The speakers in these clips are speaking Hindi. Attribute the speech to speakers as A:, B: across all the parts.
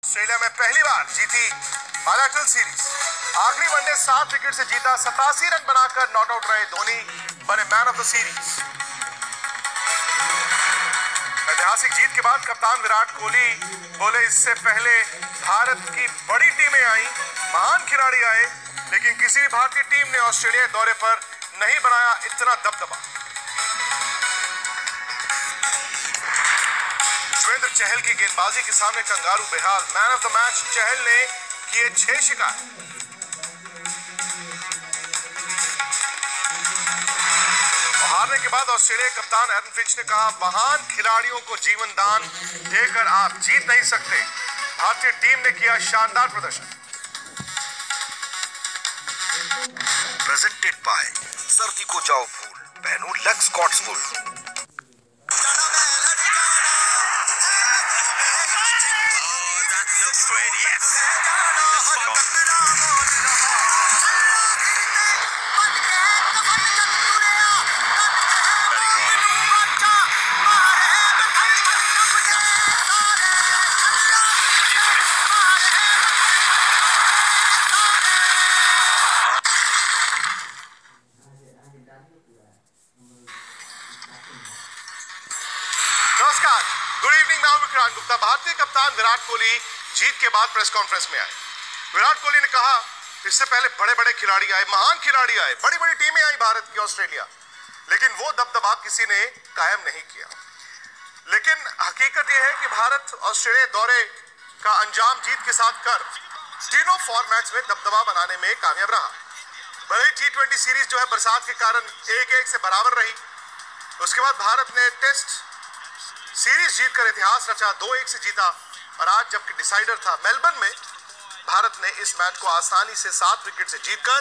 A: ऑस्ट्रेलिया में पहली बार जीती बायलैटरल सीरीज। आखिरी वनडे 7 विकेट से जीता, 87 रन बनाकर नॉट आउट रहे धोनी, बने मैन ऑफ द सीरीज। ऐतिहासिक जीत के बाद कप्तान विराट कोहली बोले, इससे पहले भारत की बड़ी टीमें आई, महान खिलाड़ी आए, लेकिन किसी भी भारतीय टीम ने ऑस्ट्रेलिया दौरे पर नहीं बनाया इतना दबदबा। युजवेंद्र चहल की गेंदबाजी के सामने कंगारू बेहाल, मैन ऑफ द मैच चहल ने किए 6 शिकार। हारने के बाद ऑस्ट्रेलिया कप्तान एरन फिंच ने कहा, महान खिलाड़ियों को जीवन दान देकर आप जीत नहीं सकते। भारतीय टीम ने किया शानदार प्रदर्शन।
B: प्रेजेंटेड बाय सर्दी को जाओ भूल, पहनो लक्स कॉट्स वुल।
A: नमस्कार, गुड इवनिंग। मैं हूं विक्रांत गुप्ता। भारतीय कप्तान विराट कोहली जीत के बाद प्रेस कॉन्फ्रेंस में आए। विराट कोहली ने कहा, इससे पहले बड़े बड़े खिलाड़ी आए, महान खिलाड़ी आए, बड़ी बड़ी टीमें आई भारत की, ऑस्ट्रेलिया, लेकिन वो दबदबा किसी ने कायम नहीं किया। लेकिन हकीकत यह है कि भारत ऑस्ट्रेलिया दौरे का अंजाम जीत के साथ कर तीनों फॉर्मेट्स में दबदबा बनाने में कामयाब रहा। भले T20 सीरीज जो है बरसात के कारण 1-1 से बराबर रही, उसके बाद भारत ने टेस्ट सीरीज जीतकर इतिहास रचा, 2-1 से जीता, और आज जबकि डिसाइडर था मेलबर्न में, भारत ने इस मैच को आसानी से 7 विकेट से जीतकर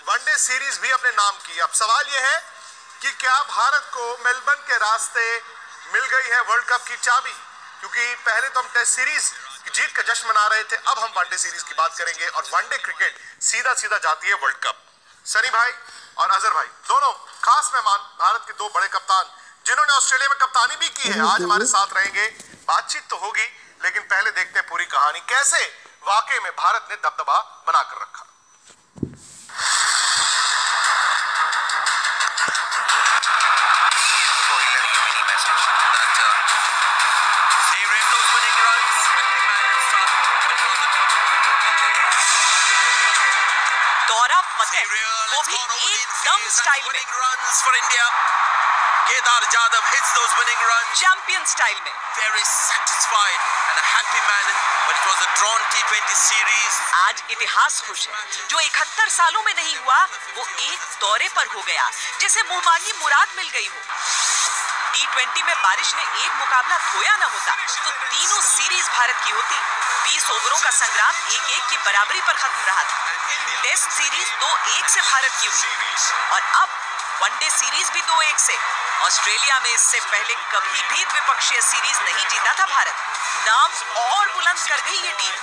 A: वनडे सीरीज भी अपने नाम की। अब सवाल यह है कि क्या भारत को मेलबर्न के रास्ते मिल गई है वर्ल्ड कप की चाबी? क्योंकि पहले तो हम टेस्ट सीरीज की जीत का जश्न मना रहे थे, अब हम वनडे सीरीज की बात करेंगे, और वनडे क्रिकेट सीधा सीधा जाती है वर्ल्ड कप। सनी भाई और अजहर भाई दोनों खास मेहमान, भारत के 2 बड़े कप्तान जिन्होंने ऑस्ट्रेलिया में कप्तानी भी की है, आज हमारे साथ रहेंगे। बातचीत तो होगी, लेकिन पहले देखते हैं पूरी कहानी, कैसे वाकई में भारत ने दबदबा बनाकर रखा।
C: दौरा फतेह, वो भी एकदम स्टाइल में।
D: Kedar Jadhav hits those winning runs.
C: Champion style में।
D: Very satisfied and a happy man, but it was a drawn T20 series.
C: आज इतिहास खुश है, जो 71 सालों में नहीं हुआ, वो एक दौरे पर हो गया, जैसे मुंहमांगी मुराद मिल गई हो। T20 में बारिश ने एक मुकाबला खोया न होता, तो तीनों सीरीज भारत की होती। 20 ओवरों का संग्राम 1-1 की बराबरी पर खत्म रहा था। टेस्ट सीरीज 2-1 से भारत की हुई, और अब वनडे सीरीज भी 2-1 से। ऑस्ट्रेलिया में इससे पहले कभी भी द्विपक्षीय सीरीज नहीं जीता था भारत। नाम और बुलंद कर गई ये टीम।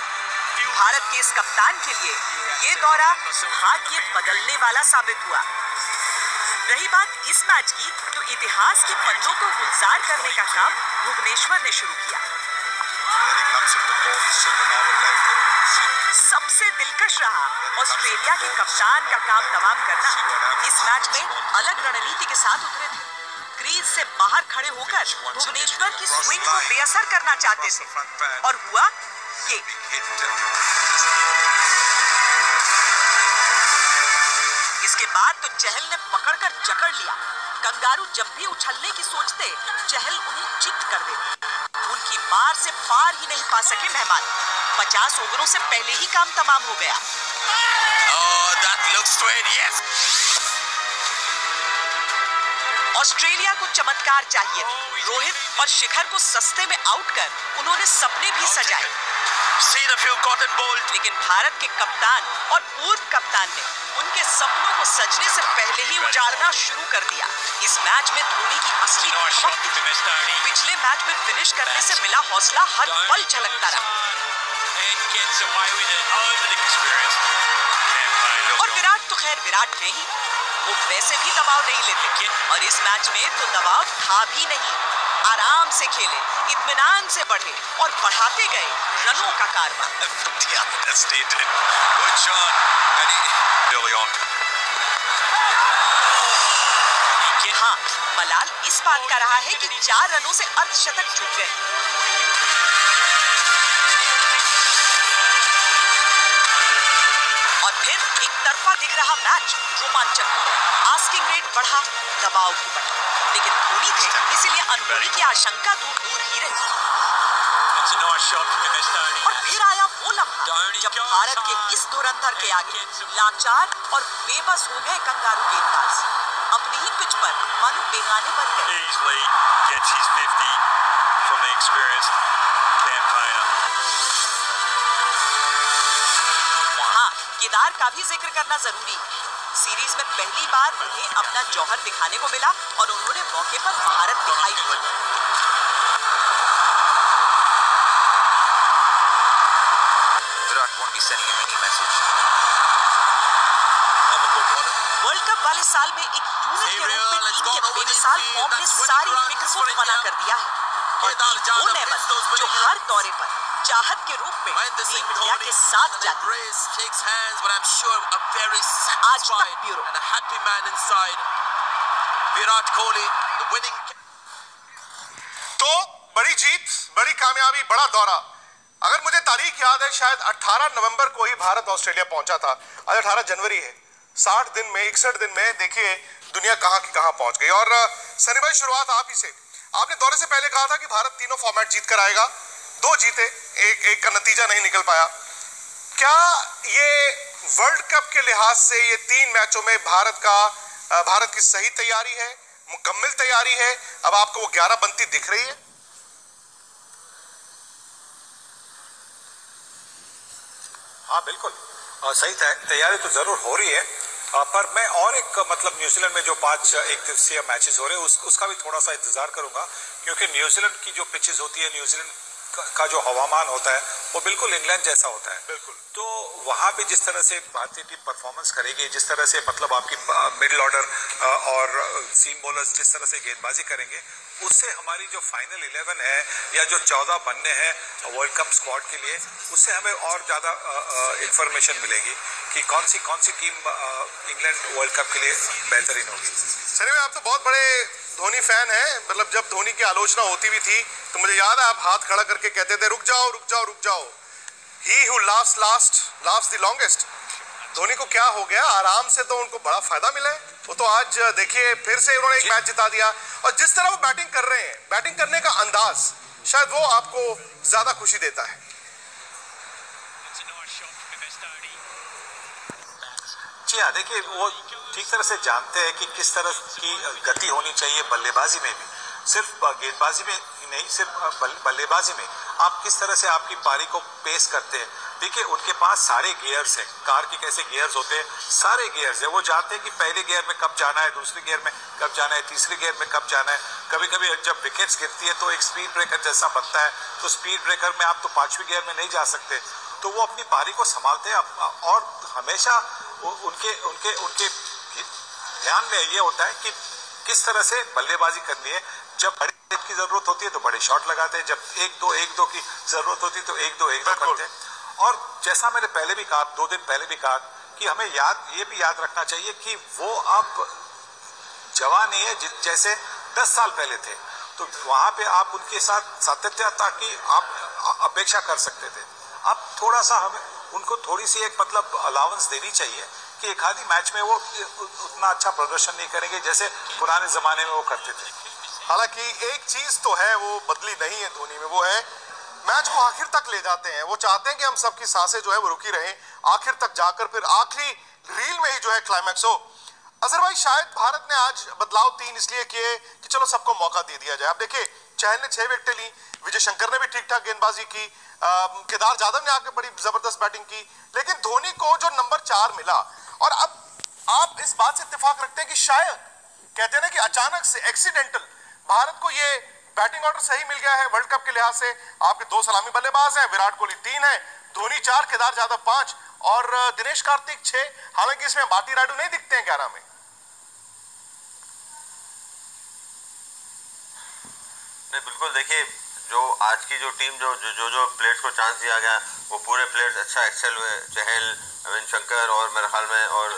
C: भारत के इस कप्तान के लिए ये दौरा भाग्य बदलने वाला साबित हुआ। रही बात इस मैच की, तो इतिहास के पन्नों को गुलजार करने का काम भुवनेश्वर ने शुरू किया। सबसे दिलकश रहा ऑस्ट्रेलिया के कप्तान का काम तमाम करना। इस मैच में अलग रणनीति के साथ उतरे थे। क्रीज से बाहर खड़े होकर भुवनेश्वर की स्विंग को बेअसर करना चाहते थे, और हुआ ये। इसके बाद तो चहल ने पकड़कर जकड़ लिया। कंगारू जब भी उछलने की सोचते, चहल उन्हें चित कर देते। उनकी मार से पार ही नहीं पा सके मेहमान। 50 ओवरों से पहले ही काम तमाम हो गया।
D: Oh, that looks great, yes.
C: Australia को चमत्कार चाहिए। रोहित और शिखर को सस्ते में आउट कर उन्होंने सपने भी सजाए।
D: Seen a few cotton balls.
C: लेकिन भारत के कप्तान और पूर्व कप्तान ने उनके सपनों को सजने से पहले ही उजाड़ना शुरू कर दिया। इस मैच में धोनी की असली धमक पिछले मैच में फिनिश करने से मिला हौसला हर पल झलकता रहा। और विराट तो खैर विराट है ही, वो वैसे भी दबाव नहीं लेते, और इस मैच में तो दबाव था भी नहीं। आराम से खेले, इत्मीनान से बढ़े और बढ़ाते गए रनों का कारवां।
B: Good shot. And early on.
C: हाँ, मलाल इस बात का रहा है कि 4 रनों से अर्धशतक चूक गए। और फिर एक तरफा दिख रहा मैच रोमांचक हो गया। आस्किंग रेट बढ़ा, दबाव भी बढ़ा, लेकिन धोनी थे इसीलिए अनहोनी की आशंका दूर ही रही। और फिर आया वो लम्हा जब भारत के इस धुरंधर के आगे लाचार और बेबस हो गए कंगारू गेंदबाज। अपनी ही पिच पर मानो बेगाने बन गए।
E: Easily gets his 50 from the experienced campaigner.
C: हाँ, केदार का भी जिक्र करना जरूरी है। सीरीज में पहली बार उन्हें अपना जौहर दिखाने को मिला और उन्होंने मौके पर भारत दिखाई दी।
B: Virat won't be sending him any message.
C: World cup वाले साल में एक यूनिट के रूप में टीम के बेमिसाल फॉर्म ने सारी फिक्र को फना कर दिया है। और टीम वो लेवल जो हर दौरे पर चाहत के रूप में टीम इंडिया के साथ जाती है। आज तक bureau.
D: Virat Kohli, the winning.
A: तो बड़ी जीत, बड़ी कामयाबी, बड़ा दौरा। अगर मुझे तारीख याद है, शायद 18 नवंबर को ही भारत ऑस्ट्रेलिया पहुंचा था। आज 18 जनवरी है। 60 दिन में, 61 दिन में देखिए दुनिया कहां की कहां पहुंच गई। और सनी भाई, शुरुआत आप ही से। आपने दौरे से पहले कहा था कि भारत तीनों फॉर्मेट जीत कर आएगा। 2 जीते, एक का नतीजा नहीं निकल पाया। क्या ये वर्ल्ड कप के लिहाज से ये 3 मैचों में भारत की सही तैयारी है, मुकम्मल तैयारी है? अब आपको वो 11 बनती दिख रही है?
F: हाँ बिल्कुल, सही तैयारी तो जरूर हो रही है। पर मैं और एक मतलब न्यूजीलैंड में जो 5 एक दिवसीय मैचेस हो रहे हैं उसका भी थोड़ा सा इंतजार करूंगा, क्योंकि न्यूजीलैंड की जो पिचेस होती है, न्यूजीलैंड का जो हवामान होता है वो बिल्कुल इंग्लैंड जैसा होता है।
A: बिल्कुल।
F: तो वहाँ पे जिस तरह से भारतीय टीम परफॉर्मेंस करेगी, जिस तरह से मतलब आपकी मिडिल ऑर्डर और सीम बॉलर्स जिस तरह से गेंदबाजी करेंगे, उससे हमारी जो फाइनल 11 है या जो 14 बनने हैं वर्ल्ड कप स्क्वाड के लिए, उससे हमें और ज़्यादा इंफॉर्मेशन मिलेगी कि कौन सी टीम इंग्लैंड वर्ल्ड कप के लिए बेहतरीन होगी।
A: सनी भाई, आप तो बहुत बड़े धोनी फैन हैं। मतलब जब धोनी की आलोचना होती भी थी तो मुझे याद है आप हाथ खड़ा करके कहते थे, रुक जाओ रुक जाओ रुक जाओ, he who laughs last laughs the longest. Dhoni को क्या हो गया? आराम से तो उनको बड़ा फायदा मिला है। वो तो आज देखिए फिर से उन्होंने एक मैच जिता दिया। और जिस तरह वो बैटिंग कर रहे हैं, बैटिंग करने का अंदाज, शायद वो आपको ज्यादा खुशी देता है।
F: जी हाँ, देखिए वो ठीक तरह से जानते हैं कि किस तरह की गति होनी चाहिए बल्लेबाजी में भी, सिर्फ गेंदबाजी में ही नहीं, सिर्फ बल्लेबाजी में आप किस तरह से आपकी पारी को पेश करते हैं। देखिए उनके पास सारे गियर्स हैं, कार के कैसे गियर्स होते हैं, सारे गियर्स हैं। वो जानते हैं कि पहले गियर में कब जाना है, दूसरे गियर में कब जाना है, तीसरे गियर में कब जाना है। कभी कभी जब विकेट्स गिरती है तो एक स्पीड ब्रेकर जैसा बनता है, तो स्पीड ब्रेकर में आप तो 5वीं गियर में नहीं जा सकते। तो वो अपनी पारी को संभालते हैं और हमेशा उनके ध्यान में ये होता है कि किस तरह से बल्लेबाजी करनी है। जब बड़े हिट की जरूरत होती है तो बड़े शॉट लगाते हैं, जब 1-2 की जरूरत होती है तो 1-2 करते हैं। और जैसा मैंने पहले भी कहा, 2 दिन पहले भी कहा कि हमें ये भी याद रखना चाहिए कि वो अब जवान नहीं है जैसे 10 साल पहले थे। तो वहां पे आप उनके साथ सातत्यता की आप अपेक्षा कर सकते थे। अब थोड़ा सा हमें उनको थोड़ी सी एक मतलब अलाउंस देनी चाहिए कि एक आधी मैच में वो उतना अच्छा प्रदर्शन नहीं करेंगे जैसे पुराने जमाने में वो करते थे।
A: हालांकि एक चीज तो है, वो बदली नहीं है धोनी में, वो है मैच को आखिर तक ले जाते हैं। वो चाहते हैं कि हम सबकी सांसें जो है वो रुकी रहें, आखिर तक जाकर फिर आखिरी रील में ही जो है क्लाइमैक्स हो। अजहर भाई, शायद भारत ने आज बदलाव 3 इसलिए किए कि चलो सबको मौका दे दिया जाए। अब देखिए चहल ने 6 विकेटें ली, विजय शंकर ने भी ठीक ठाक गेंदबाजी की, केदार जाधव ने आके बड़ी जबरदस्त बैटिंग की, लेकिन धोनी को जो नंबर 4 मिला। और अब आप इस बात से इत्तेफाक रखते हैं कि शायद कहते हैं ना कि अचानक से एक्सीडेंटल भारत को ये बैटिंग ऑर्डर सही मिल गया है वर्ल्ड कप के लिहाज से। आपके 2 सलामी बल्लेबाज हैं, विराट कोहली 3 है, धोनी 4, केदार जाधव 5 और दिनेश कार्तिक 6। हालांकि इसमें बाटी रायडू नहीं दिखते हैं 11 में।
G: नहीं बिल्कुल, देखिए जो आज की जो टीम जो प्लेयर्स को चांस दिया गया वो पूरे प्लेयर्स अच्छा एक्सेल हुए। चहल, अविन शंकर और मेरे ख्याल में और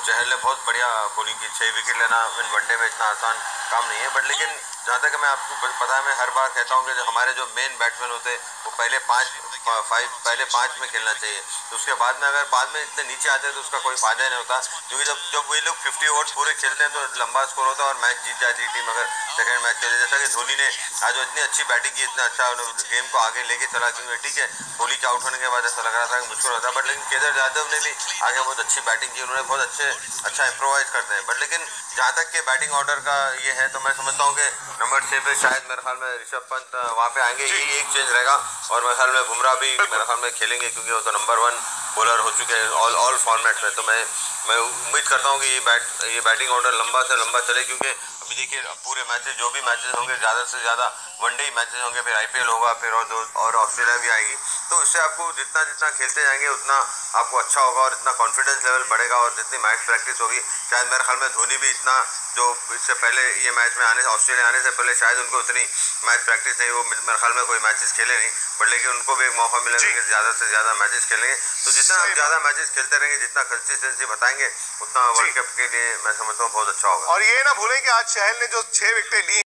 G: चहल ने बहुत बढ़िया बॉलिंग की। 6 विकेट लेना इन वनडे में इतना आसान काम नहीं है, बट लेकिन जहाँ तक मैं आपको पता है, मैं हर बार कहता हूँ कि जो हमारे जो मेन बैट्समैन होते हैं वो पहले 5 में खेलना चाहिए। तो उसके बाद में अगर बाद में इतने नीचे आते हैं तो उसका कोई फायदा नहीं होता, क्योंकि जब वे लोग 50 ओवर्स पूरे खेलते हैं तो लंबा स्कोर होता है और मैच जीत जाती है टीम अगर सेकंड मैच चले। जैसा कि धोनी ने आज इतनी अच्छी बैटिंग की, इतना अच्छा गेम को आगे लेके चला, क्योंकि ठीक है कोहली के आउट होने के बाद ऐसा लग रहा था कि मुश्किल होता है, बट लेकिन केदार यादव ने भी आगे बहुत अच्छी बैटिंग की। उन्होंने बहुत अच्छा इम्प्रोवाइज करते हैं, बट लेकिन जहाँ तक के बैटिंग ऑर्डर का ये है तो मैं समझता हूँ कि नंबर 6 पे शायद मेरे ख्याल में ऋषभ पंत वहाँ पे आएंगे, यही एक चेंज रहेगा। और मेरे ख्याल में बुमराह भी मेरे ख्याल में खेलेंगे, क्योंकि वो तो नंबर 1 बॉलर हो चुके हैं ऑल फॉर्मेट में। तो मैं उम्मीद करता हूँ कि ये बैटिंग ऑर्डर लंबा से लंबा चले, क्योंकि अभी देखिए पूरे मैचेस जो भी मैचेस होंगे ज़्यादा से ज़्यादा वनडे ही मैचेस होंगे, फिर IPL होगा, फिर और ऑस्ट्रेलिया भी आएगी। तो इससे आपको जितना खेलते जाएंगे उतना आपको अच्छा होगा और इतना कॉन्फिडेंस लेवल बढ़ेगा, और जितनी मैच प्रैक्टिस होगी शायद मेरे ख्याल में धोनी भी इतना जो इससे पहले ये मैच में ऑस्ट्रेलिया आने से पहले शायद उनको उतनी मैच प्रैक्टिस नहीं, वो मेरे ख्याल में कोई मैचेस खेले नहीं, बट लेकिन उनको भी एक मौका मिलेगा कि ज़्यादा से ज़्यादा मैचेस खेलेंगे। तो जितना आप ज़्यादा मैचेस खेलते रहेंगे, जितना कंसिस्टेंसी बताएंगे, उतना वर्ल्ड कप के लिए मैं समझता हूँ बहुत अच्छा होगा।
A: और ये ना भूलें कि आज चहल ने जो 6 विकेटें ली